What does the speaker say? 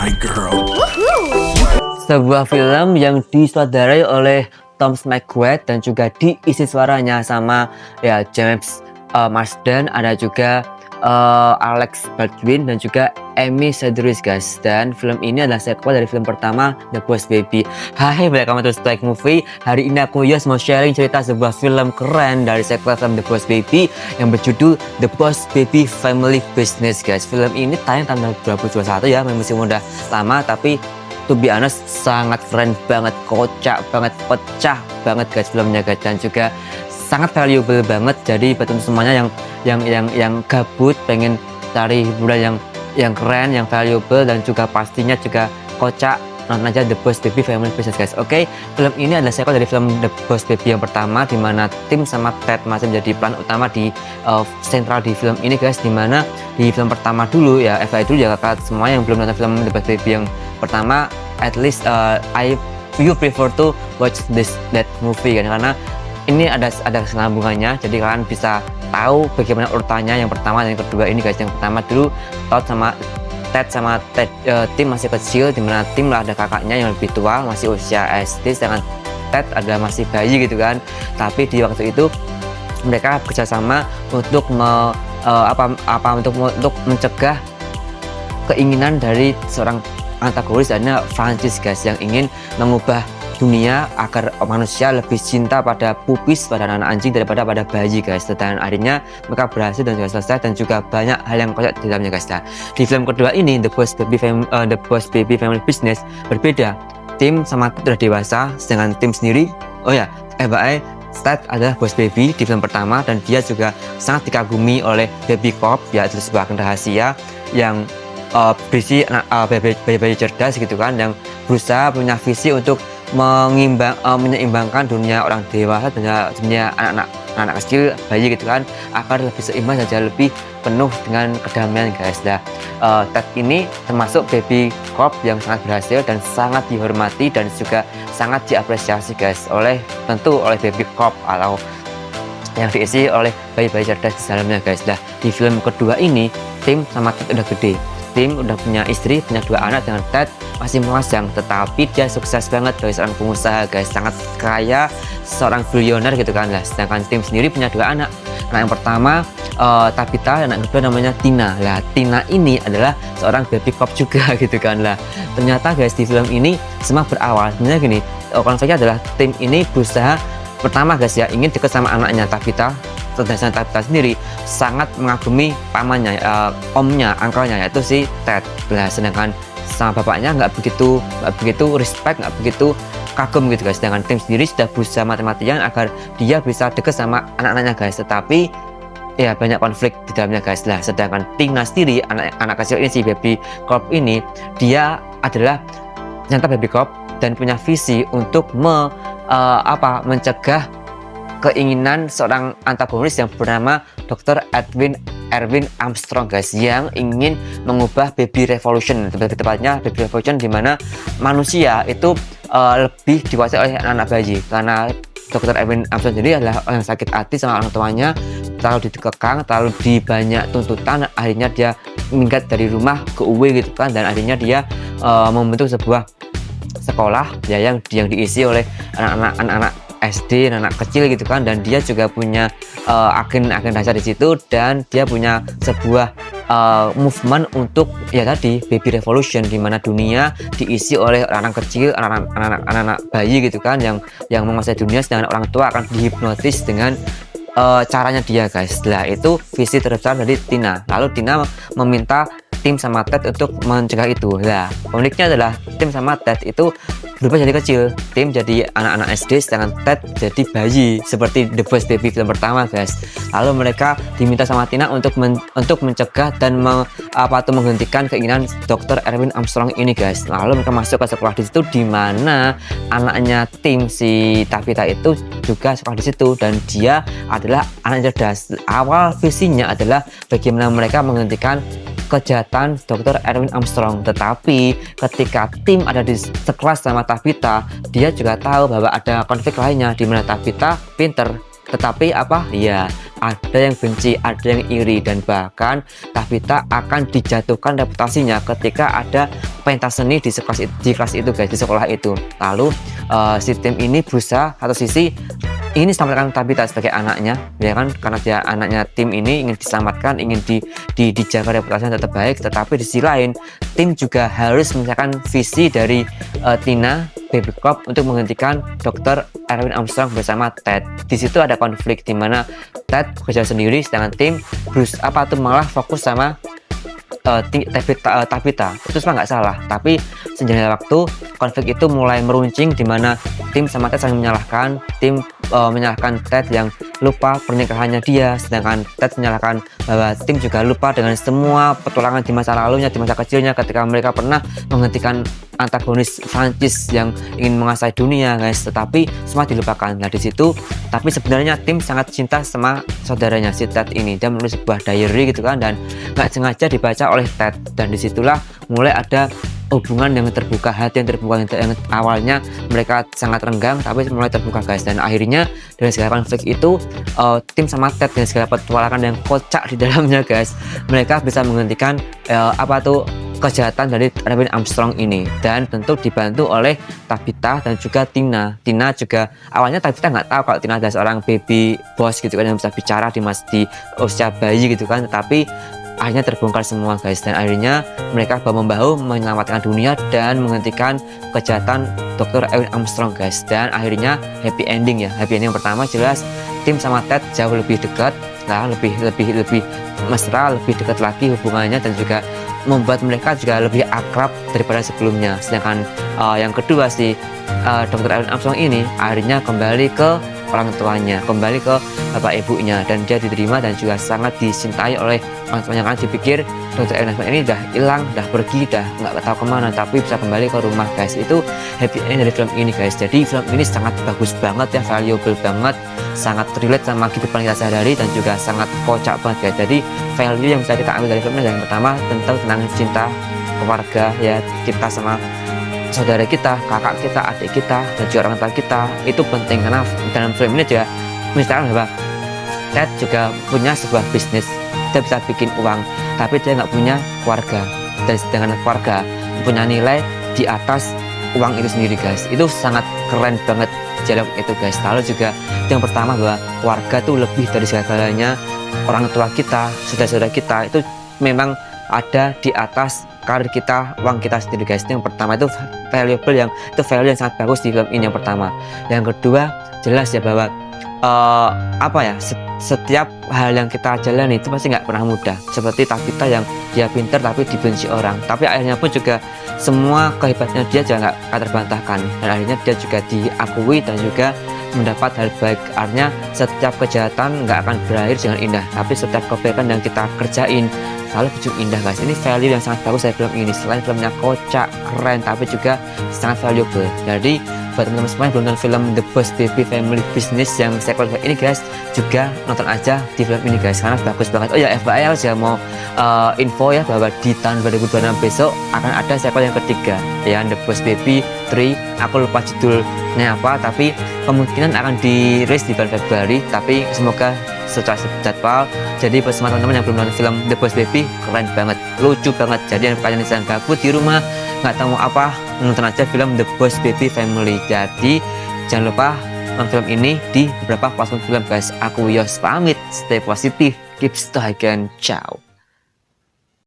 my girl. Sebuah film yang disutradarai oleh Tom McQuaid dan juga diisi suaranya sama ya James Marsden, ada juga Alex Baldwin dan juga Amy Sedaris guys. Dan film ini adalah sequel dari film pertama The Boss Baby. Hai, welcome to Strike Movie. Hari ini aku Yos mau sharing cerita sebuah film keren dari sequel film The Boss Baby yang berjudul The Boss Baby Family Business guys. Film ini tayang tanggal 2021 ya, masih udah lama, tapi to be honest sangat keren banget, kocak banget, pecah banget guys filmnya guys, dan juga sangat valuable banget. Jadi buat semuanya yang gabut pengen cari hiburan yang keren, yang valuable dan juga pastinya juga kocak, nonton aja The Boss Baby Family Business guys. Oke, film ini adalah sequel dari film The Boss Baby yang pertama, dimana Tim sama Ted masih menjadi peran utama di sentral di film ini guys. Dimana di film pertama dulu ya, FYI dulu ya kakak semua yang belum nonton film The Boss Baby yang pertama, at least you prefer to watch that movie kan, karena ini ada kesinambungannya, jadi kalian bisa tahu bagaimana urutannya yang pertama dan yang kedua ini guys. Yang pertama dulu Ted sama Tim masih kecil, dimana Tim lah ada kakaknya yang lebih tua masih usia SD, sedangkan Ted ada masih bayi gitu kan. Tapi di waktu itu mereka bekerjasama untuk untuk mencegah keinginan dari seorang antagonis, adanya Francis guys, yang ingin mengubah dunia agar manusia lebih cinta pada pupis, pada anak anjing daripada pada bayi guys. Dan akhirnya mereka berhasil dan juga selesai, dan juga banyak hal yang kocak di dalamnya guys. Nah, di film kedua ini The Boss Baby Family Business berbeda. Tim sama Ted udah dewasa, sedangkan Tim sendiri Ted adalah Boss Baby di film pertama, dan dia juga sangat dikagumi oleh Baby Cop ya, itu sebuah rahasia yang berisi bayi-bayi cerdas gitu kan, yang berusaha punya visi untuk menyeimbangkan dunia orang dewasa dan dunia anak kecil, bayi gitu kan, agar lebih seimbang dan lebih penuh dengan kedamaian guys. Nah, Ted ini termasuk Baby Cop yang sangat berhasil dan sangat dihormati dan juga sangat diapresiasi guys tentu oleh Baby Cop atau yang diisi oleh bayi-bayi cerdas di dalamnya guys. Nah, di film kedua ini Tim sama Ted udah gede. Tim udah punya istri, punya 2 anak, dengan Ted masih melajang, tetapi dia sukses banget dari seorang pengusaha guys, sangat kaya, seorang bilioner gitu kan lah. Sedangkan Tim sendiri punya 2 anak. Nah, yang pertama Tabitha, dan yang kedua namanya Tina. Lah, Tina ini adalah seorang baby cop juga gitu kan lah. Ternyata guys di film ini semua berawal sebenarnya gini, konfliknya adalah Tim ini berusaha pertama guys ya, ingin dekat sama anaknya Tabitha. Sedangkan Tabitha sendiri sangat mengagumi pamannya, omnya, angkelnya, yaitu si Ted. Nah, sedangkan sama bapaknya nggak begitu respect, nggak begitu kagum gitu guys. Sedangkan Tim sendiri sudah berusaha mati-matian agar dia bisa dekat sama anak-anaknya guys, tetapi ya banyak konflik di dalamnya guys. Nah, sedangkan Tina sendiri, anak kecil ini, si Baby Cop ini, dia adalah ternyata Baby Cop dan punya visi untuk mencegah keinginan seorang antagonis yang bernama Dr. Erwin Armstrong guys, yang ingin mengubah baby revolution, lebih tepatnya baby revolution di mana manusia itu lebih dikuasai oleh anak bayi, karena Dr. Erwin Armstrong sendiri adalah orang yang sakit hati sama orang tuanya, terlalu dikekang, terlalu banyak tuntutan, akhirnya dia minggat dari rumah ke UW gitu kan, dan akhirnya dia membentuk sebuah sekolah ya yang diisi oleh anak-anak SD, anak kecil gitu kan, dan dia juga punya agen dasar di situ, dan dia punya sebuah movement untuk ya tadi baby revolution, di mana dunia diisi oleh anak kecil, anak-anak bayi gitu kan, yang menguasai dunia, sedangkan orang tua akan dihipnotis dengan caranya dia guys. Nah, itu visi terbesar dari Tina. Lalu Tina meminta Tim sama Ted untuk mencegah itu. Nah, uniknya adalah Tim sama Ted itu berubah jadi kecil. Tim jadi anak-anak SD, sedangkan Ted jadi bayi seperti The Boss Baby film pertama guys. Lalu mereka diminta sama Tina untuk mencegah dan menghentikan keinginan Dr. Erwin Armstrong ini guys. Lalu mereka masuk ke sekolah di situ, di mana anaknya Tim, si Tabitha itu juga sekolah di situ, dan dia adalah anak cerdas. Awal visinya adalah bagaimana mereka menghentikan kejahatan Dr. Erwin Armstrong, tetapi ketika Tim ada di sekelas sama Tabitha, dia juga tahu bahwa ada konflik lainnya, di mana Tabitha pinter, tetapi ada yang benci, ada yang iri, dan bahkan Tabitha akan dijatuhkan reputasinya ketika ada pentas seni di kelas itu guys, di sekolah itu. Lalu si tim ini berusaha satu sisi ingin diselamatkan Tabitha sebagai anaknya, ya kan, karena dia anaknya tim ini ingin diselamatkan, ingin dijaga reputasinya tetap baik. Tetapi di sisi lain tim juga harus menyelesaikan visi dari Tina Baby Cop untuk menghentikan Dr. Erwin Armstrong bersama Ted. Di situ ada konflik di mana Ted bekerja sendiri, sedangkan tim malah fokus sama Tabitha. Itu semua nggak salah, tapi sejauh waktu konflik itu mulai meruncing di mana tim sama Ted saling menyalahkan. Tim menyalahkan Ted yang lupa pernikahannya dia, sedangkan Ted menyalahkan bahwa tim juga lupa dengan semua petualangan di masa lalunya, di masa kecilnya ketika mereka pernah menghentikan antagonis Prancis yang ingin menguasai dunia guys, tetapi semua dilupakan. Nah di situ, tapi sebenarnya tim sangat cinta sama saudaranya si Ted ini. Dia menulis sebuah diary gitu kan, dan nggak sengaja dibaca oleh Ted, dan disitulah mulai ada hubungan yang terbuka, hati yang terbuka, yang awalnya mereka sangat renggang tapi mulai terbuka guys. Dan akhirnya dari segala konflik itu tim sama Ted dan segala petualangan yang kocak di dalamnya guys, mereka bisa menghentikan kejahatan dari Erwin Armstrong ini, dan tentu dibantu oleh Tabitha dan juga Tina. Tina juga awalnya Tabitha nggak tahu kalau Tina adalah seorang baby boss gitu kan, yang bisa bicara di usia bayi gitu kan, tetapi akhirnya terbongkar semua guys, dan akhirnya mereka bahu-membahu menyelamatkan dunia dan menghentikan kejahatan Dr. Erwin Armstrong guys. Dan akhirnya happy ending ya. Happy ending yang pertama jelas tim sama Ted jauh lebih dekat, lebih mesra, lebih dekat lagi hubungannya, dan juga membuat mereka juga lebih akrab daripada sebelumnya. Sedangkan yang kedua si Dr. Erwin Armstrong ini akhirnya kembali ke orang tuanya, kembali ke bapak ibunya, dan dia diterima dan juga sangat dicintai oleh orang tuanya. Kan dipikir Dr. Erwin Armstrong ini udah hilang, udah pergi, udah nggak tahu kemana, tapi bisa kembali ke rumah guys. Itu happy end dari film ini guys. Jadi film ini sangat bagus banget ya, valuable banget, sangat relate sama kehidupan kita sehari-hari, dan juga sangat kocak banget guys. Jadi value yang bisa kita ambil dari film ini yang pertama tentang cinta keluarga ya, kita sama saudara kita, kakak kita, adik kita, dan juga orang tua kita. Itu penting karena dalam film ini juga misalkan bahwa Ted juga punya sebuah bisnis, dia bisa bikin uang, tapi dia nggak punya keluarga, dan sedangkan keluarga punya nilai di atas uang itu sendiri guys. Itu sangat keren banget dialog itu guys. Lalu juga yang pertama bahwa keluarga tuh lebih dari segala-galanya. Orang tua kita, saudara-saudara kita itu memang ada di atas karir kita, uang kita sendiri guys. Itu yang pertama, itu value yang sangat bagus di film ini yang pertama. Yang kedua jelas ya bahwa setiap hal yang kita jalani itu pasti nggak pernah mudah. Seperti Tabitha yang dia pintar tapi dibenci orang, tapi akhirnya pun juga semua kehebatannya dia juga nggak terbantahkan, dan akhirnya dia juga diakui dan juga mendapat hal baik. Artinya setiap kejahatan nggak akan berakhir dengan indah, tapi setiap kebaikan yang kita kerjain selalu berujung indah guys. Ini value yang sangat bagus dari film ini. Selain filmnya kocak, keren, tapi juga sangat valuable. Jadi buat teman-teman semua yang belum nonton film The Boss Baby Family Business yang sequel ini guys, juga nonton aja di film ini guys, karena bagus banget. Oh ya FYI saya mau info ya bahwa di tahun 2026 besok akan ada sequel yang ketiga ya, The Boss Baby 3. Aku lupa judulnya apa, tapi kemungkinan akan dirilis di bulan Februari, tapi semoga secara jadwal. Jadi buat semua teman-teman yang belum nonton film The Boss Baby, keren banget, lucu banget. Jadi yang kalian sedang gabut di rumah nggak tahu apa, nonton aja film The Boss Baby Family. Jadi jangan lupa nonton film ini di beberapa platform film guys. Aku Yos pamit, stay positif, keep stay again, ciao.